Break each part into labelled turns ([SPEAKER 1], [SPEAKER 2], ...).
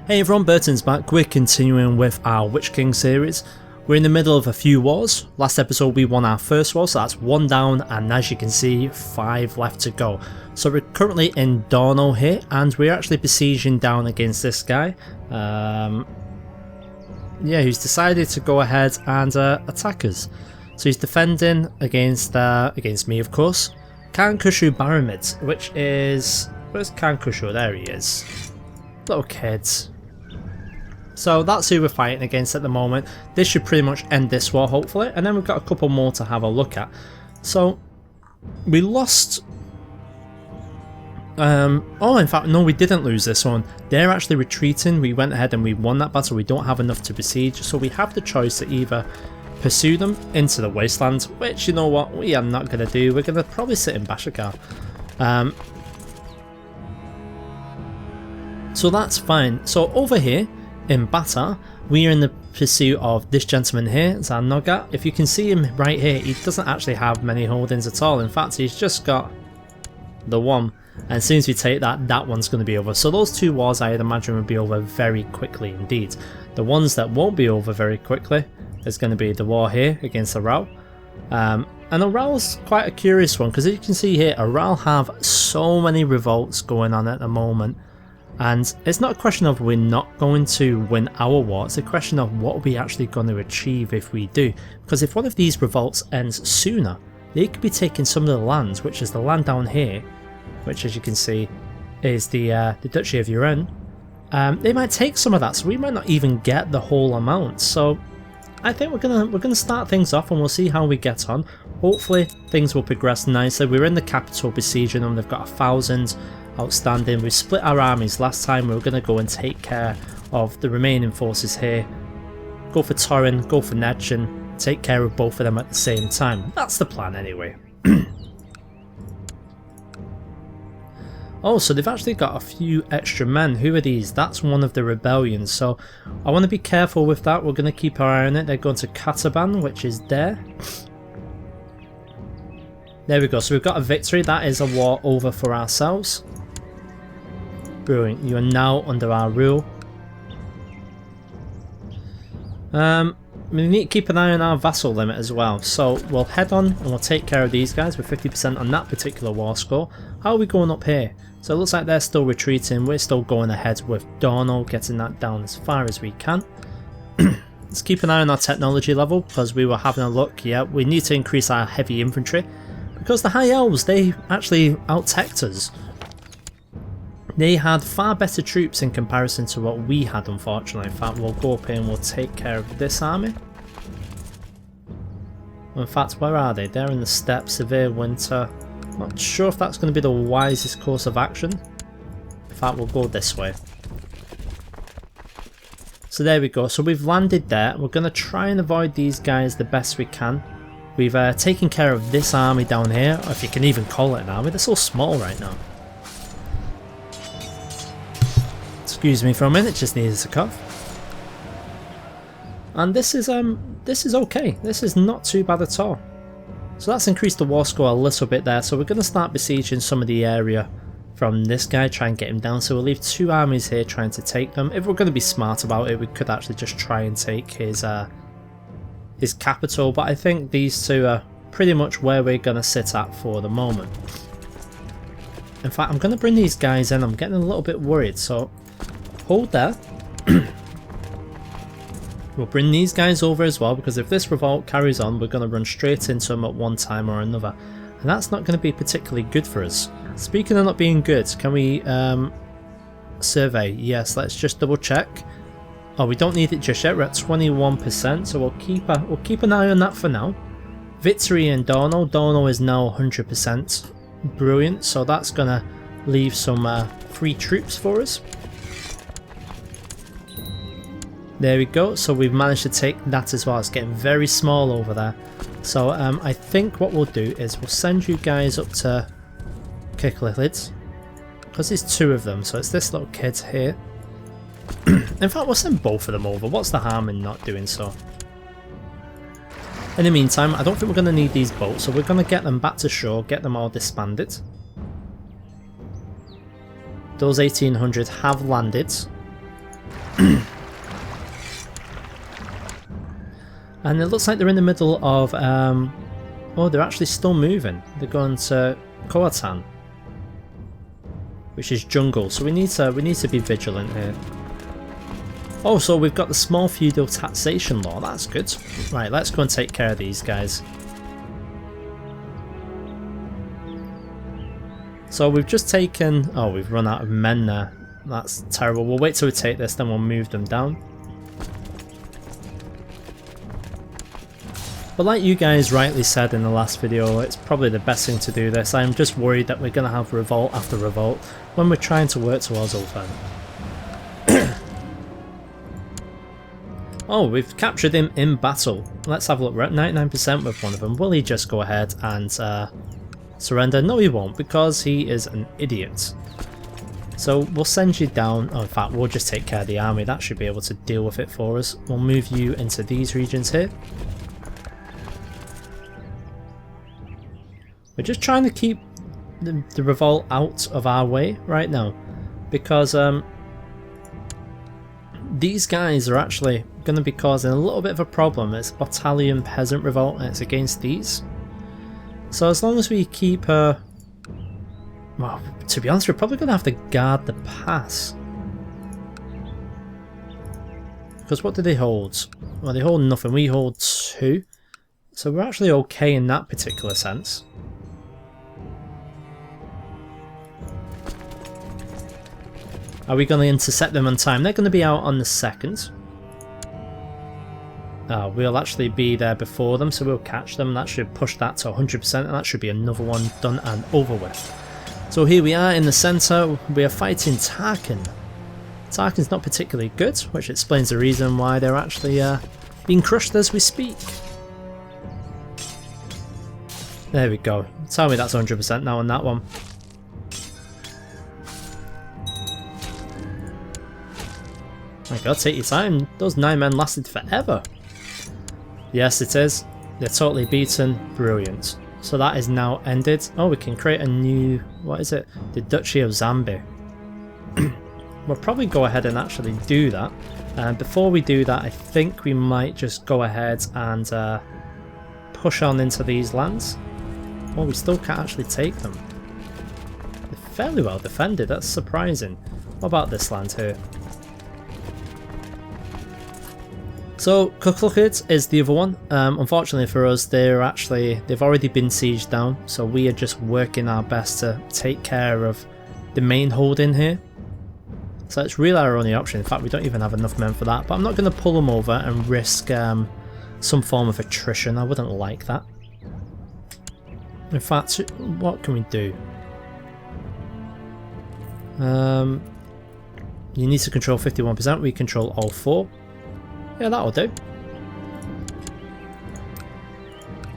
[SPEAKER 1] Hey everyone, Burton's back. We're continuing with our Witch King series. We're in the middle of a few wars. Last episode we won our first war, so that's 1 down, and as you can see, 5 left to go. So we're currently in Dorno here, and we're actually besieging down against this guy. Who's decided to go ahead and attack us. So he's defending against me, of course. Kankushu Baramid, which is... where's Kankushu? There he is. Little kids. So that's who we're fighting against at the moment. This should pretty much end this war, hopefully, and then we've got a couple more to have a look at. So we lost... in fact, no, we didn't lose this one. They're actually retreating. We went ahead and we won that battle. We don't have enough to besiege, so we have the choice to either pursue them into the wasteland, which, you know what, we are not going to do. We're going to probably sit in Bashakar. So that's fine. So over here in Bata, we are in the pursuit of this gentleman here, Zanoga. If you can see him right here, he doesn't actually have many holdings at all. In fact, he's just got the one. And as soon as we take that, that one's going to be over. So those 2 wars, I'd imagine, will be over very quickly indeed. The ones that won't be over very quickly is going to be the war here against Aral. And Aral's quite a curious one, because as you can see here, Aral have so many revolts going on at the moment. And it's not a question of we're not going to win our war, it's a question of what are we actually going to achieve if we do. Because if one of these revolts ends sooner, they could be taking some of the lands, which is the land down here, which as you can see is the Duchy of Uren. They might take some of that, so we might not even get the whole amount. So I think we're gonna start things off and we'll see how we get on. Hopefully things will progress nicely. We're in the capital besieging them, they've got 1,000 outstanding. We split our armies last time. We were going to go and take care of the remaining forces here. Go for Torrin, go for Nedgen, take care of both of them at the same time. That's the plan anyway. Oh, so they've actually got a few extra men. Who are these? That's one of the rebellions. So I want to be careful with that. We're going to keep our eye on it. They're going to Kataban, which is there. There we go. So we've got a victory. That is a war over for ourselves. Brilliant, you are now under our rule. We need to keep an eye on our vassal limit as well. So we'll head on and we'll take care of these guys with 50% on that particular war score. How are we going up here? So it looks like they're still retreating. We're still going ahead with Dorno, getting that down as far as we can. Let's keep an eye on our technology level, because we were having a look. Yeah, we need to increase our heavy infantry, because the High Elves, they actually out-teched us. They had far better troops in comparison to what we had, unfortunately. In fact, we'll go up here and we'll take care of this army. In fact, where are they? They're in the steppe, severe winter. Not sure if that's going to be the wisest course of action. In fact, we'll go this way. So there we go. So we've landed there. We're going to try and avoid these guys the best we can. We've taken care of this army down here, if you can even call it an army. They're so small right now. Excuse me for a minute, just needed to cough. And this is okay. This is not too bad at all. So that's increased the war score a little bit there. So we're going to start besieging some of the area from this guy, try and get him down. So we'll leave 2 armies here trying to take them. If we're going to be smart about it, we could actually just try and take his capital. But I think these 2 are pretty much where we're going to sit at for the moment. In fact, I'm going to bring these guys in. I'm getting a little bit worried. So hold there. We'll bring these guys over as well, because if this revolt carries on, we're going to run straight into them at one time or another, and that's not going to be particularly good for us. Speaking of not being good, can we survey? Yes, let's just double check. Oh, we don't need it just yet. We're at 21%, so we'll keep an eye on that for now. Victory in Dorno. Dorno is now 100%. Brilliant. So that's going to leave some free troops for us. There we go, so we've managed to take that as well. It's getting very small over there. So I think what we'll do is we'll send you guys up to Kiklilid, because there's 2 of them, so it's this little kid here. In fact, we'll send both of them over. What's the harm in not doing so? In the meantime, I don't think we're going to need these boats, so we're going to get them back to shore, get them all disbanded. Those 1800 have landed. And it looks like they're in the middle of, oh, they're actually still moving. They're going to Koatan, which is jungle. So we need to be vigilant here. Oh, so we've got the small feudal taxation law. That's good. Right, let's go and take care of these guys. So we've just taken... Oh, we've run out of men there. That's terrible. We'll wait till we take this, then we'll move them down. But like you guys rightly said in the last video, it's probably the best thing to do this. I'm just worried that we're going to have revolt after revolt when we're trying to work towards Ulthen. Oh, we've captured him in battle. Let's have a look. We're at 99% with one of them. Will he just go ahead and surrender? No, he won't, because he is an idiot. So we'll send you down. Oh, in fact, we'll just take care of the army. That should be able to deal with it for us. We'll move you into these regions here. We're just trying to keep the revolt out of our way right now, because these guys are actually going to be causing a little bit of a problem. It's a battalion peasant revolt and it's against these. So as long as we keep well, to be honest, we're probably going to have to guard the pass. Because what do they hold? Well, they hold nothing. We hold 2. So we're actually okay in that particular sense. Are we going to intercept them on time? They're going to be out on the 2nd. We'll actually be there before them, so we'll catch them. That should push that to 100%, and that should be another one done and over with. So here we are in the centre. We are fighting Tarkin. Tarkin's not particularly good, which explains the reason why they're actually being crushed as we speak. There we go. Tell me that's 100% now on that one. My god, take your time. Those 9 men lasted forever. Yes, it is. They're totally beaten. Brilliant. So that is now ended. Oh, we can create a new... What is it? The Duchy of Zambi. We'll probably go ahead and actually do that. Before we do that, I think we might just go ahead and push on into these lands. Oh, we still can't actually take them. They're fairly well defended. That's surprising. What about this land here? So Kukulkid is the other one. Unfortunately for us, they've already been sieged down, so we are just working our best to take care of the main holding here. So it's really our only option. In fact, we don't even have enough men for that, but I'm not going to pull them over and risk some form of attrition. I wouldn't like that. In fact, what can we do? You need to control 51%. We control all 4. Yeah, that'll do.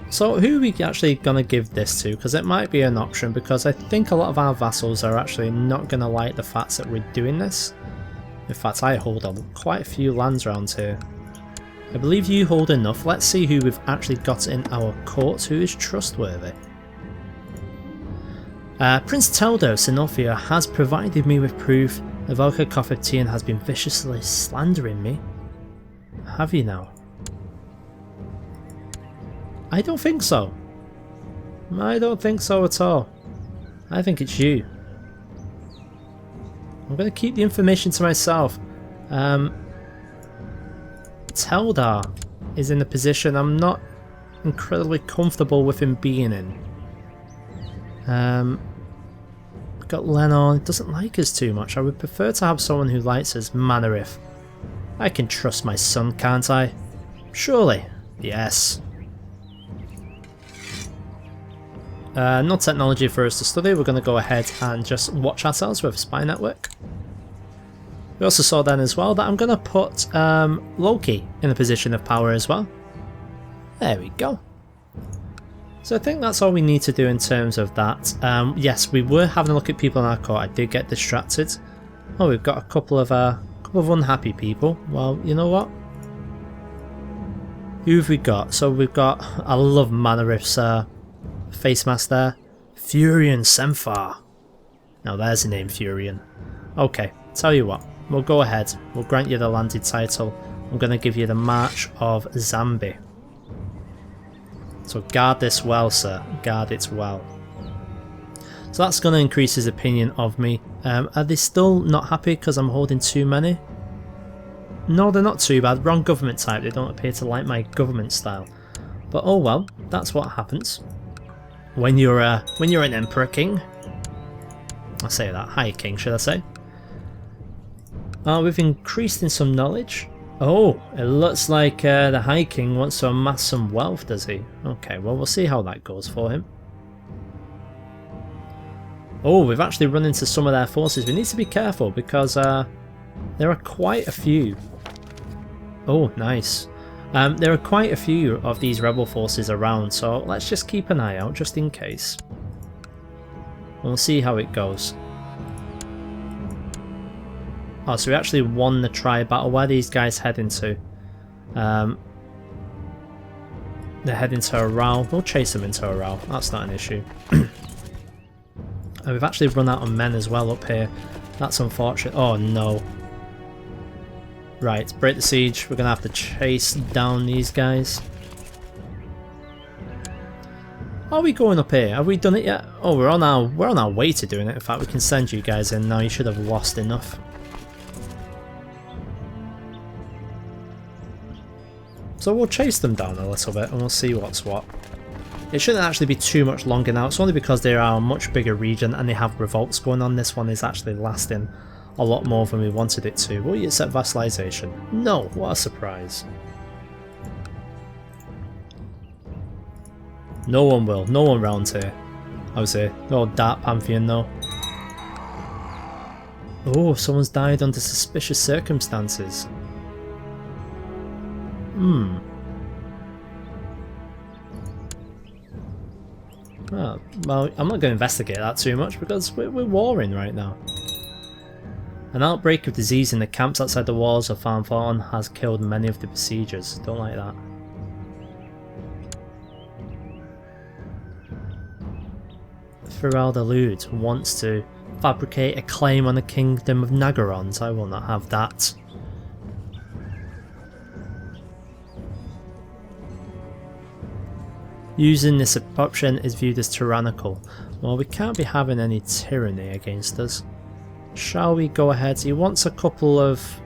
[SPEAKER 1] So who are we actually going to give this to? Because it might be an option, because I think a lot of our vassals are actually not going to like the fact that we're doing this. In fact, I hold quite a few lands around here. I believe you hold enough. Let's see who we've actually got in our court, who is trustworthy. Prince Teldo Sinofia has provided me with proof that Volker Kofetian has been viciously slandering me. Have you now? I don't think so. I don't think so at all. I think it's you. I'm going to keep the information to myself. Teldar is in a position I'm not incredibly comfortable with him being in. We've got Lennon. Doesn't like us too much. I would prefer to have someone who likes us. Manarith. I can trust my son, can't I? Surely. Yes. No technology for us to study. We're going to go ahead and just watch ourselves with a spy network. We also saw then as well that I'm going to put Loki in a position of power as well. There we go. So I think that's all we need to do in terms of that. Yes, we were having a look at people in our court. I did get distracted. Oh, we've got a couple of unhappy people. Well, you know what? Who have we got? So we've got, I love Manarith's face mask there. Furion Semfar. Now there's the name, Furion. Okay, tell you what. we'll go ahead. We'll grant you the landed title. I'm going to give you the March of Zambi. So guard this well, sir. Guard it well. So that's going to increase his opinion of me. Are they still not happy because I'm holding too many? No, they're not too bad. Wrong government type. They don't appear to like my government style. But oh well, that's what happens when you're an emperor king. I say that, high king, should I say? We've increased in some knowledge. Oh, it looks like the high king wants to amass some wealth, does he? Okay, well we'll see how that goes for him. Oh, we've actually run into some of their forces. We need to be careful because there are quite a few. Oh, nice. There are quite a few of these rebel forces around, so let's just keep an eye out just in case. We'll see how it goes. Oh, so we actually won the tri-battle. Where are these guys heading to? They're heading to Aral. We'll chase them into Aral. That's not an issue. And we've actually run out of men as well up here. That's unfortunate. Oh no. Right, break the siege. We're going to have to chase down these guys. Are we going up here? Have we done it yet? Oh, we're on our way to doing it. In fact, we can send you guys in now. You should have lost enough. So we'll chase them down a little bit and we'll see what's what. It shouldn't actually be too much longer now. It's only because they are a much bigger region and they have revolts going on. This one is actually lasting a lot more than we wanted it to. Will you accept vassalization? No, what a surprise. No one will. No one round here. I would say. No Dark Pantheon though. Oh, someone's died under suspicious circumstances. Oh, well, I'm not going to investigate that too much because we're warring right now. An outbreak of disease in the camps outside the walls of Farnthorn has killed many of the besiegers. Don't like that. Pharrell the Lewd wants to fabricate a claim on the kingdom of Nagarons. I will not have that. Using this option is viewed as tyrannical. Well, we can't be having any tyranny against us. Shall we go ahead? He wants a couple of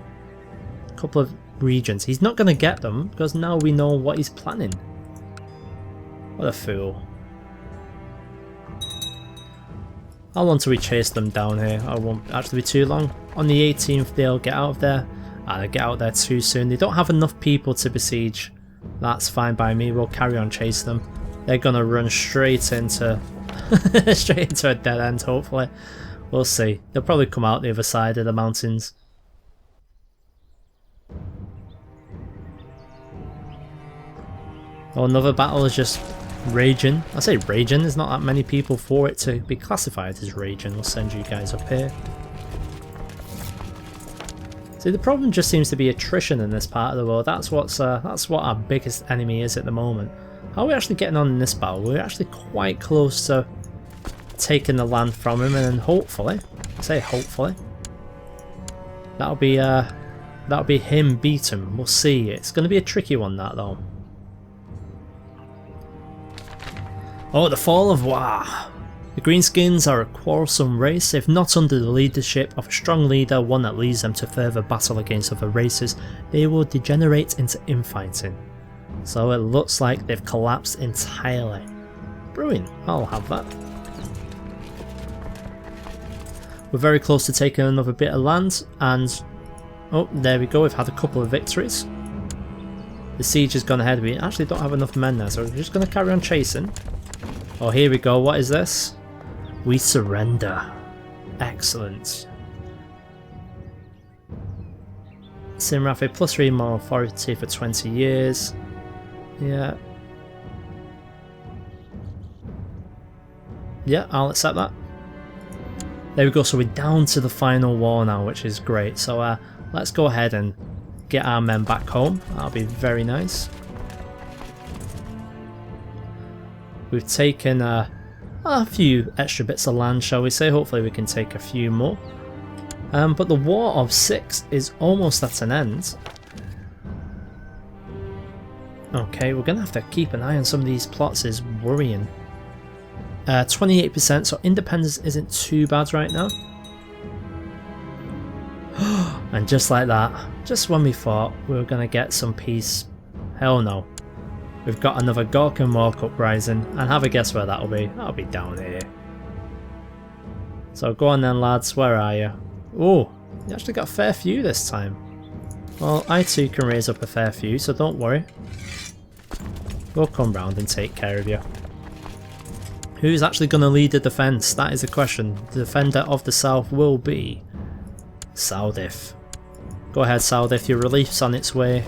[SPEAKER 1] regions. He's not going to get them because now we know what he's planning. What a fool. How long till we chase them down here? I won't actually be too long. On the 18th they'll get out of there. They get out there too soon. They don't have enough people to besiege. That's fine by me. We'll carry on chasing them. They're gonna run straight into straight into a dead end, hopefully. We'll see. They'll probably come out the other side of the mountains. Oh, another battle is just raging. I say raging, there's not that many people for it to be classified as raging. We'll send you guys up here. See, the problem just seems to be attrition in this part of the world. That's what our biggest enemy is at the moment. How are we actually getting on in this battle? We're actually quite close to taking the land from him, and then hopefully, I say hopefully, that'll be him beat him. We'll see. It's going to be a tricky one, that though. Oh, the fall of War. The Greenskins are a quarrelsome race. If not under the leadership of a strong leader, one that leads them to further battle against other races, they will degenerate into infighting. So it looks like they've collapsed entirely. Brewing, I'll have that. We're very close to taking another bit of land, and oh, there we go, we've had a couple of victories. The siege has gone ahead. We actually don't have enough men there, so we're just going to carry on chasing. Oh, here we go. What is this? We surrender. Excellent. Simrafe +3 more authority for 20 years. Yeah. Yeah, I'll accept that. There we go, so we're down to the final war now, which is great. So let's go ahead and get our men back home. That'll be very nice. We've taken a few extra bits of land, shall we say. Hopefully we can take a few more. But the War of 6 is almost at an end. Okay, we're going to have to keep an eye on some of these plots, is worrying. 28%, so independence isn't too bad right now. And just like that, just when we thought we were going to get some peace, hell no. We've got another Gork and Mork uprising, and have a guess where that'll be. That'll be down here. So go on then lads, where are you? Oh, you actually got a fair few this time. Well, I too can raise up a fair few, so don't worry. We'll come round and take care of you. Who's actually going to lead the defence? That is the question. The defender of the south will be Saudif. Go ahead Saudif, your relief's on its way.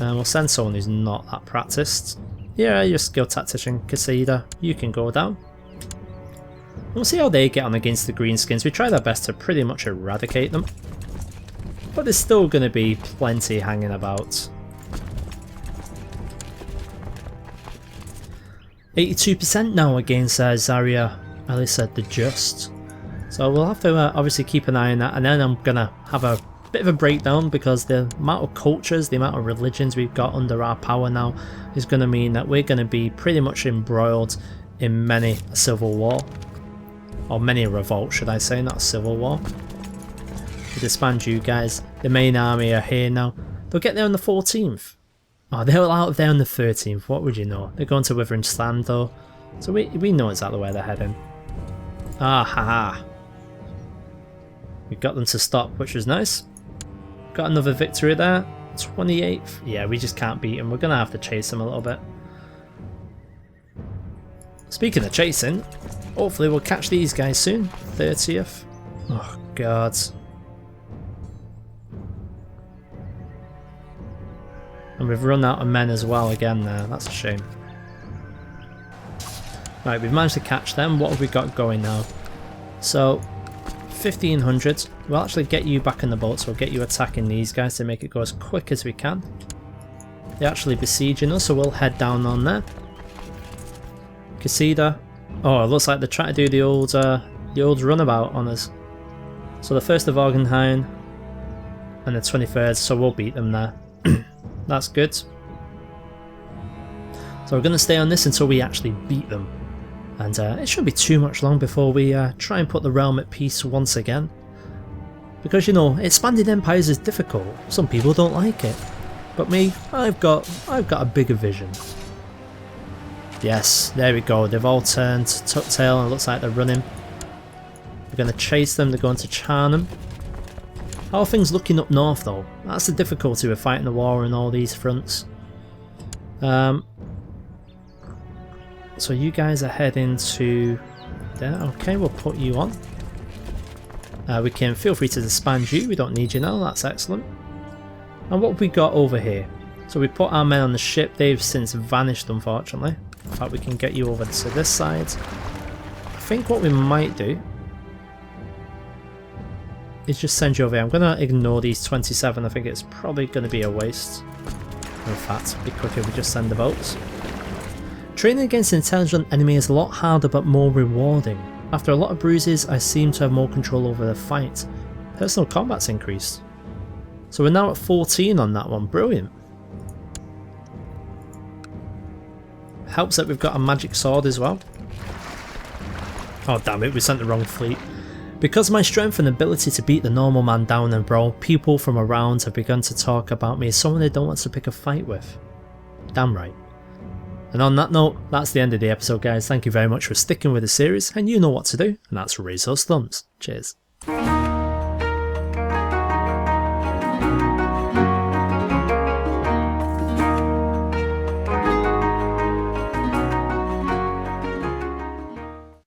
[SPEAKER 1] And we'll send someone who's not that practiced. Yeah, your skilled tactician, Crusader, you can go down. We'll see how they get on against the greenskins. We tried our best to pretty much eradicate them. But there's still going to be plenty hanging about. 82% now against Zarya, Alisa the Just. So we'll have to obviously keep an eye on that, and then I'm going to have a bit of a breakdown because the amount of cultures, the amount of religions we've got under our power now is going to mean that we're going to be pretty much embroiled in many a civil war. Or many a revolt, should I say, not a civil war. To disband you guys, the main army are here now. They'll get there on the 14th. Oh, they're out of there on the 13th, what would you know? They're going to Withering Stand though, so we know exactly where they're heading. Ah ha ha. We got them to stop, which was nice. Got another victory there. 28th. Yeah, we just can't beat them. We're going to have to chase them a little bit. Speaking of chasing, hopefully we'll catch these guys soon. 30th. Oh god. And we've run out of men as well again there. That's a shame. Right, we've managed to catch them. What have we got going now? So, 1500. We'll actually get you back in the boat, so we'll get you attacking these guys to make it go as quick as we can. They're actually besieging us, so we'll head down on there. Crusader. Oh, it looks like they're trying to do the old runabout on us. So the 1st of Orgenheim and the 23rd, so we'll beat them there. That's good. So we're going to stay on this until we actually beat them. And it shouldn't be too much long before we try and put the realm at peace once again. Because, you know, expanding empires is difficult. Some people don't like it. But me, I've got a bigger vision. Yes, there we go. They've all turned tuck tail and it looks like they're running. We're going to chase them. They're going to Charnham. How are things looking up north though? That's the difficulty with fighting the war on all these fronts. So you guys are heading to there. Okay, we'll put you on. We can feel free to disband you. We don't need you now. That's excellent. And what have we got over here? So we put our men on the ship. They've since vanished, unfortunately. In fact, we can get you over to this side. I think what we might do is just send you over here. I'm going to ignore these 27. I think it's probably going to be a waste. In fact, it'd be quicker if we just send the boats. Training against an intelligent enemy is a lot harder but more rewarding. After a lot of bruises, I seem to have more control over the fight. Personal combat's increased. So we're now at 14 on that one. Brilliant. Helps that we've got a magic sword as well. Oh damn it, we sent the wrong fleet. Because of my strength and ability to beat the normal man down and brawl, people from around have begun to talk about me as someone they don't want to pick a fight with. Damn right. And on that note, that's the end of the episode guys. Thank you very much for sticking with the series, and you know what to do, and that's raise those thumbs. Cheers.